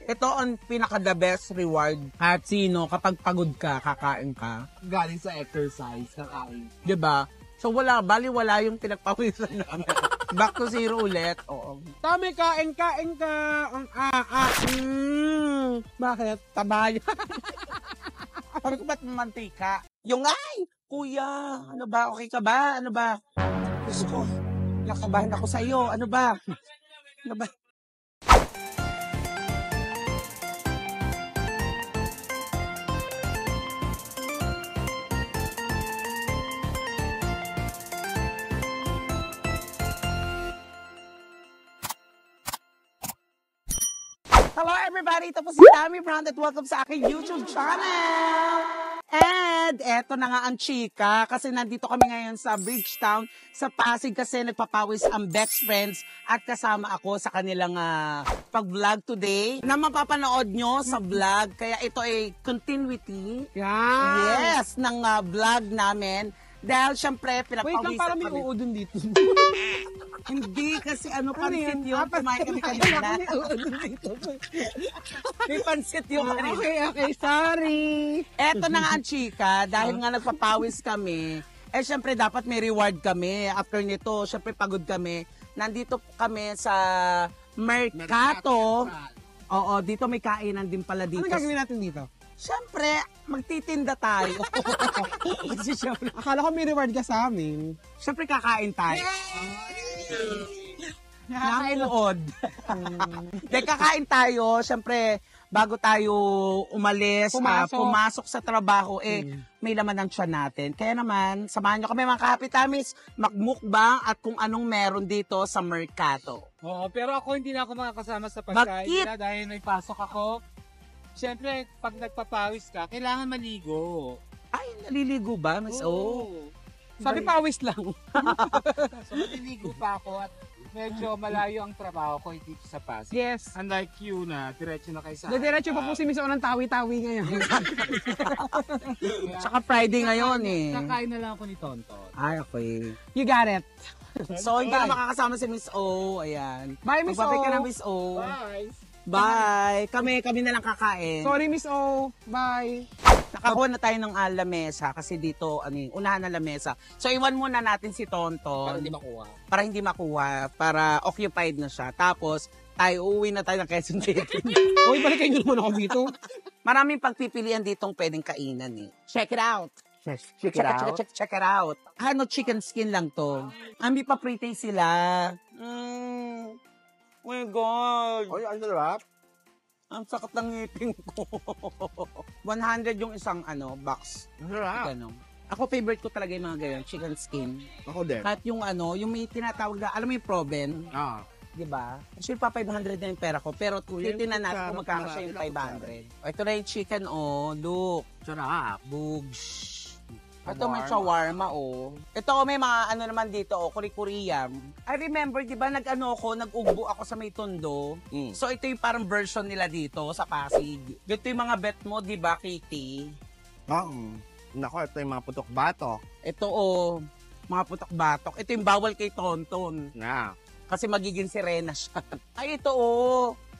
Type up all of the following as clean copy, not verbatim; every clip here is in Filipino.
Ito ang pinaka-the best reward. At sino, kapag pagod ka, kakain ka. Galing sa exercise, kakain. Diba? So wala, bali-wala yung pinagpawisan namin. Back to zero ulit. Oo. Tami, kain ka. Bakit? Tabay. Sabi ko, ba't mantika? Yung ay! Kuya, ano ba? Okay ka ba? Ano ba? Gusto ko, nakabahan ako sa iyo. Ano ba? Ano ba? Hello everybody! Ito po si Tammy Brown at welcome sa aking YouTube channel! And eto na nga ang chika kasi nandito kami ngayon sa Bridgetown sa Pasig kasi nagpapawis ang best friends at kasama ako sa kanilang pag-vlog today na mapapanood nyo sa vlog. Kaya ito ay continuity yes, ng vlog namin. Dahil syempre, pinagpawisan kami. Wait lang, parang may uod dito. Hindi, kasi pansit yun. Kumain kami kanina. May pansit yun kanina. Okay, sorry. Eto na nga ang chika, dahil nga nagpapawis kami, syempre dapat may reward kami. After nito, syempre pagod kami. Nandito kami sa Mercato. Oo, dito may kainan din pala dito. Ano gagawin natin dito? Syempre, magtitinda tayo. Kasi syempre, Akala ko may reward ka sa amin. syempre kakain tayo. Nakailood. Dahil kakain tayo, syempre, bago tayo umalis, pumasok sa trabaho, may laman ng tiyan natin. Kaya naman, samahan nyo kami mga kahapitamis, magmukbang at kung anong meron dito sa Mercato. Oo, pero ako hindi na ako makakasama sa pagkain Bakit? nila dahil may pasok ako. Siyempre, pag nagpapawis ka, kailangan maligo. Ay, naliligo ba, Miss O? Sabi pawis lang. So, maliligo pa ako at medyo malayo ang trabaho ko dito sa Pasig. Yes. Unlike you na, diretso na kayo sa... Diretso pa po si Miss O ng tawi-tawi ngayon. Tsaka Friday ngayon Kakain na lang ako ni Tonton. Ay, okay. You got it. So, hindi na makakasama si Miss O. Ayan. Bye, Miss O. Magbabay ka na, Miss O. Bye! Bye! Kami na lang kakain. Sorry, Miss O. Bye. Nakakuha na tayo ng lamesa kasi dito, unahan na lamesa. So, iwan muna natin si Tonton. Para hindi makuha. Para occupied na siya. Tapos, uuwi na tayo ng Quezon City. Uy, balikan nyo naman ako dito. Maraming pagpipilian ditong pwedeng kainan Check it out. Check it out. Check it out. Chicken skin lang to. Ambi pa pretty sila. Oh my God. Uy, ang sarap. Ang sakit ng ngipin ko. 100 yung isang box. Ang sarap. Ganun. Ako favorite ko talaga yung mga ganyan, chicken skin. Ako din. Kahit yung yung may tinatawag na, alam mo yung proven, Ah. di ba? Actually pa 500 na yung pera ko, pero titignan natin kung magkakasya yung 500. Ito na yung chicken, look. Sarap. Bugs. Ito may shawarma, Ito may mga naman dito, kuri-kuriyam. I remember, di ba, nag-ugbo ako sa may Tondo. So, ito yung parang version nila dito sa Pasig. Ito yung mga bet mo, di ba, Kitty? Oo. Nako, ito yung mga putok-batok. Ito, mga putok-batok. Ito yung bawal kay Tonton. Na. Kasi magiging sirena siya. Ay, ito,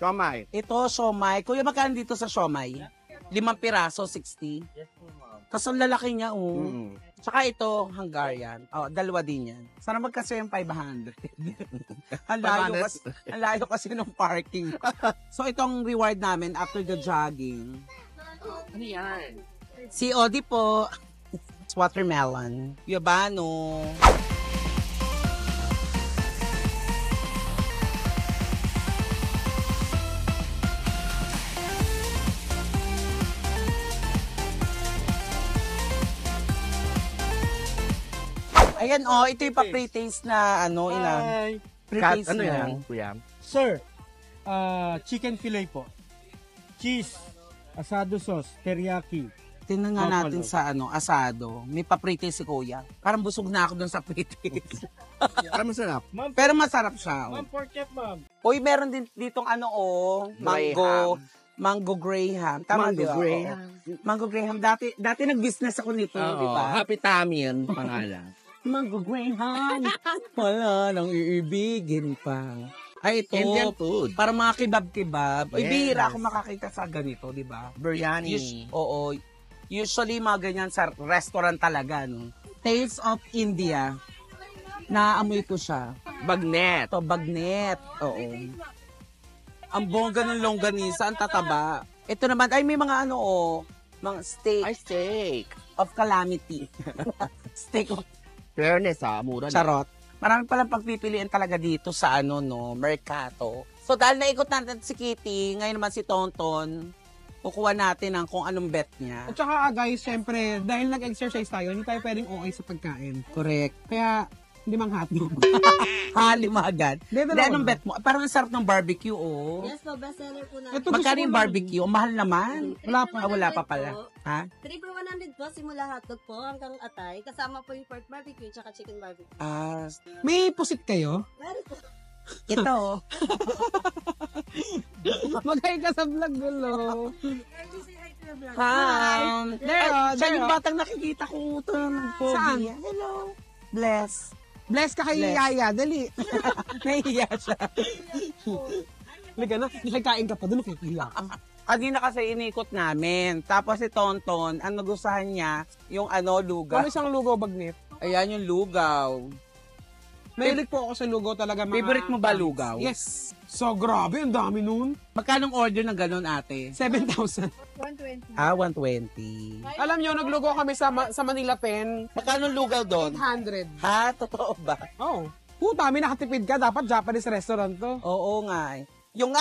Kamay. Ito, siomay. Kuya, magkano dito sa siomay? 5 piraso, 60. Yes po, ma'am. Kasi ang lalaki niya, Tsaka ito, Hungarian. Dalawa din yan. Sana magkasya yung 500. Ang layo kasi ng parking. So, itong reward namin after the jogging. Ano yan? COD po. It's watermelon. Yabano. Ayan, ito yung pa-pre-taste na, Hi! Pre-taste Ano na. yan, kuya? Sir, chicken fillet po. Cheese, asado sauce, teriyaki. Tingnan nga Buffalo. natin sa asado. May pa-pre-taste si Kuya. Parang busog na ako dun sa pre-taste. Parang masarap. Ma'am, Pero masarap siya. ma'am, pork chop, ma'am. Uy, meron din ditong mango. Mango Graham. Tama, Mango di ba? Graham. Oo. Mango Graham. Dati nag-business ako nito, di ba? Happy Tummy yun, pangalan. Mango Graham. Wala nang iibigin pa. Ay, ito. Indian food. Para mga kebab-kebab. Ay, Yes. bihira ako makakita sa ganito, di ba? Biryani. Oo. Usually, mga ganyan sa restaurant talaga, no? Taste of India. Naamoy ko siya. Bagnet. Ito, bagnet. Oo. Ang bongga ng longganisa, ang tataba. Ito naman, ay may mga mga steak Ay, steak. of calamity. Steak of Fairness mura na. charot. Marami palang pagpipilian talaga dito sa Mercato. So dahil naikot natin si Kitty, ngayon naman si Tonton, kukuha natin ang kung anong bet niya. At saka guys, syempre, dahil nag-exercise tayo, hindi tayo pwedeng okay sa pagkain. Correct. Kaya, hindi mang hotdog. Halim agad. Hindi, Hindi, anong bet mo? Parang ang sarap ng barbecue, oh. Yes po, bestseller po natin. Ito, Magkano gusto yung ko lang. barbecue? Ang mahal naman. Wala pa. Wala pa pala. Ha? 3 for 100 po, simula hotdog po hanggang atay. Kasama po yung pork barbecue tsaka chicken barbecue. Ah, May pusit kayo? Meron po. ito. Mag-hi ka sa vlog, gulo. Siya yung batang nakikita ko ito. Saan? Hello. Bless. Bless ka kay Bless. Yaya, dali. Nahihiya siya. Liga na, nakikain ka pa doon, nakikahiya ka. Kanina kasi inikot namin. Tapos si Tonton, ang nagustuhan niya, yung lugaw. Ano isang lugaw bagnet? Ayan yung lugaw. Mahilig po ako sa lugaw talaga. Mga Favorite mo ba lugaw? Yes. So, grabe, ang dami nun. Magkano order ng ganun, ate? 7,000. 120. 120. Alam nyo, naglugaw kami sa Manila 10. Magkano lugaw doon? 800. Ha? Totoo ba? Oh. Puta, may nakatipid ka. Dapat Japanese restaurant to. Oo nga eh. Yung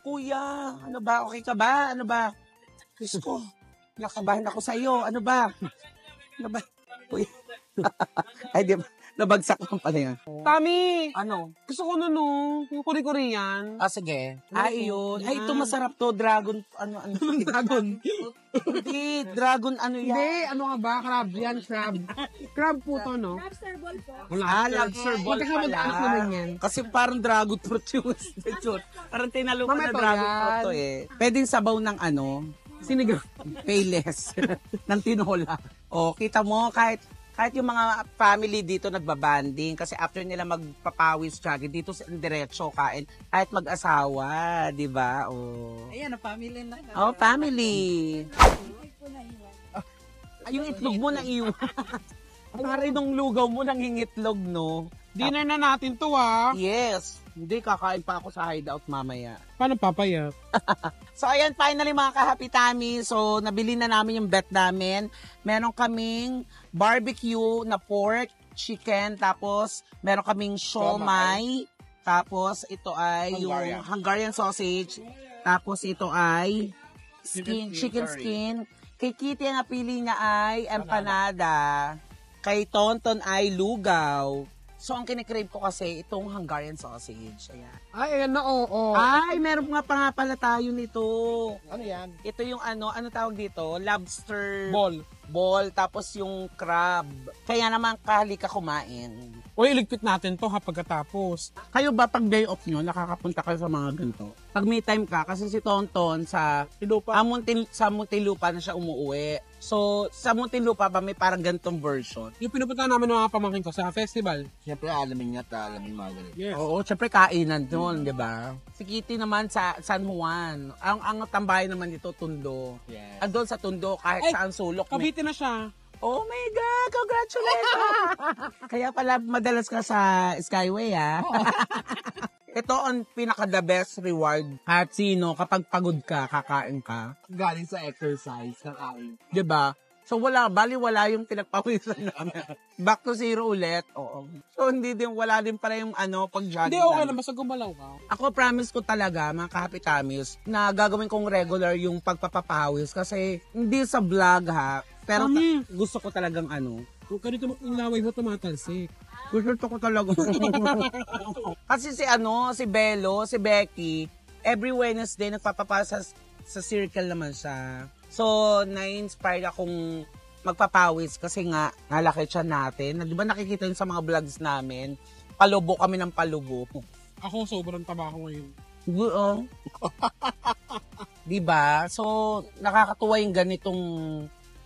kuya, ano ba? Okay ka ba? Ano ba? Diyos ko, nakabahan ako sa iyo. Ano ba? Ano ba? Kuya. Ay, di ba? Nabagsak lang pala yan. Tami! Ano? Gusto ko nun, no. Yung Korean. Ah, sige. Ay, yun. Ay, ito masarap to. Dragon, ano. Dragon. Hindi, dragon, ano yan. Hindi, ano nga ba? Crab yan, crab. Crab po to, no? Lobster ball po. Lobster ball Magkakamag-anak pala. naman yan. Kasi parang dragon fruit yung station. Parang tinalupan na Mameto dragon yan. fruit to eh. Pwedeng sabaw ng Sinigang. payless ng tinola. O, kita mo, kahit yung mga family dito nagbabanding kasi after nila magpapawis jogging dito sa diretso kain kahit mag-asawa, di ba? O. Ayan, family na. Oh, family. Ay, yung itlog mo na iwan. Parang nung lugaw mo nangingitlog, no? Dinner na natin to, ah. Yes. Hindi, kakain pa ako sa hideout mamaya. Paano papaya? So, ayan, finally mga kahapitami. So, nabili na namin yung bet namin. Meron kaming barbecue na pork, chicken, tapos meron kaming siomai. Tapos, ito ay yung Hungarian sausage. Tapos, ito ay chicken skin. Kay Kitty, ang napili niya ay empanada. Kay Tonton ay lugaw. So, ang kinikrave ko kasi itong Hungarian sausage. Ayan. Ay, ayan na, oo. Ay, meron nga pa nga pala tayo nito. Ano yan? Ito yung ano tawag dito? Lobster Ball. tapos yung crab. Kaya naman kahali ka kumain. Uy, iligpit natin to ha pagkatapos. Kayo ba pag day off nyo, nakakapunta kayo sa mga ganito? Pag may time ka, kasi si Tonton sa Muntinlupa na siya umuwi. So, sa Muntinlupa ba may parang ganitong version? Yung pinupunta namin ng mga pamangkin ko sa festival. Siyempre, alamin niya at alamin mga ganito. Yes. Oo, syempre kainan doon, di ba? Si Kitty naman sa San Juan. Ang tambayan naman dito, Tondo. Yes. Andun sa Tondo, kahit Ay, saan sulok. Cavite na siya. Oh my God! Congratulations! Kaya pala madalas ka sa Skyway, ha? Ito ang pinaka-the best reward. At sino, kapag pagod ka, kakain ka. Galing sa exercise, kakain. Diba? So wala yung pinagpawisan namin. Back to zero ulit. Oo. So wala din pala yung pag-jogging. Hindi, okay namin. lang. Basta gumalaw ka. Ako promise ko talaga, mga kahapitamis, na gagawin kong regular yung pagpapapawis kasi hindi sa vlog ha, pero gusto ko talagang Kung ganito mag-inlaway mo, tumatalsik. gusto ko talaga. Kasi si Bello, si Becky, every Wednesday nagpapapasa sa circle naman siya. So, na-inspire akong magpapawis kasi nga, nalaki siya natin. Di ba nakikita yun sa mga vlogs namin? Palubo kami ng palubo. Ako, sobrang taba ko ngayon. Oo. Diba? So, nakakatuwa yung ganitong,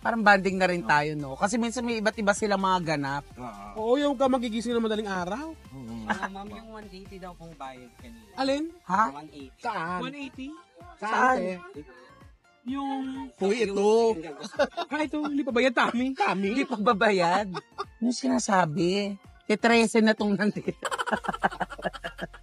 parang banding na rin tayo, no? Kasi minsan may iba't iba silang mga ganap. Oo, yung ka magigising na madaling araw. Ma'am, yung 180 daw pong bayad kanina. Alin? Ha? 180. Saan? 180? Saan? Yung... Uy, ito. Ito, hindi pa ba yan, Tami? Hindi pagbabayad. Ano sinasabi? Titrese na tong nandito.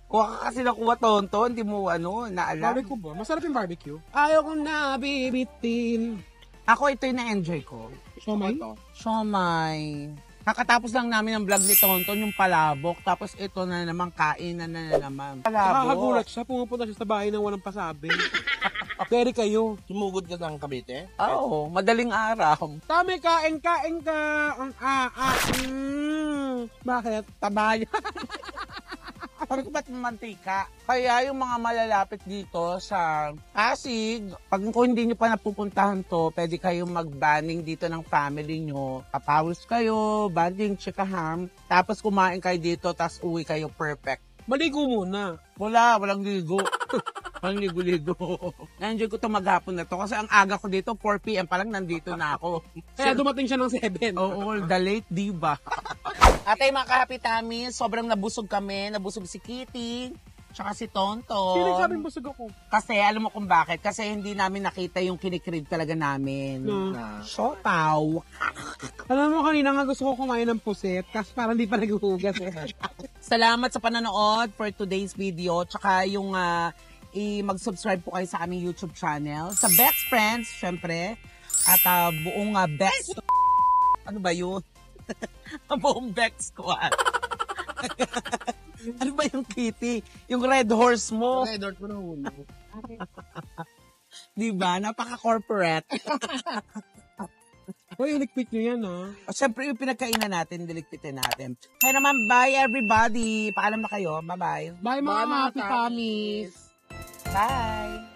Kuha ka kasi nakuha tonto, hindi mo naalam. Barbecue ba? Masarap yung barbecue. Ayaw kong nabibitin. Ako ito yung na-enjoy ko. Siomay? Siomay. Kakatapos lang namin ang vlog ni Tonton, yung palabok. Tapos ito na naman, kainan na naman. Nakakagulat siya. Pumunta siya sa bahay nang walang pasabi. Pwede kayo. Sumugod ka ng Cavite? Oo, madaling araw. Tami, kain ka. Bakit? Tabay. Sabi ko ba't mantika? Kaya yung mga malalapit dito sa Pasig, pag kung hindi nyo pa napupuntahan to, pwede kayong mag-banning dito ng family nyo. Papawis kayo, banding, chikaham, tapos kumain kayo dito, tapos uwi kayo perfect. Maligo muna. Walang ligo. Walang ligo-ligo. Na-enjoy ko to maghapon na to kasi ang aga ko dito, 4 p.m. pa lang nandito na ako. Kaya dumating siya ng 7. Oo, the late diva. Ate, mga ka-happy tummy, sobrang nabusog kami. Nabusog si Kitty, tsaka si Tonton. Sino sabing busog ako? Kasi, alam mo kung bakit? Kasi hindi namin nakita yung kinikrib talaga namin. Na. Siopaw. Alam mo, kanina nga gusto ko kumain ng puset, kasi parang di pa naghuhugas eh. Salamat sa panonood for today's video. Tsaka yung mag-subscribe po kayo sa aming YouTube channel. Sa Best Friends, syempre. At buong Best... Ano ba yun? Ang buong Bex Squad. Ano ba yung Kitty? Yung Red Horse mo. Red Horse mo na hulo. Diba? Napaka-corporate. Uy, ilikpit nyo yan ah. Siyempre, yung pinagkainan natin, diligpitin natin. Kaya naman, bye everybody. Paalam na kayo. Bye-bye. Bye mga happy tummies. Bye.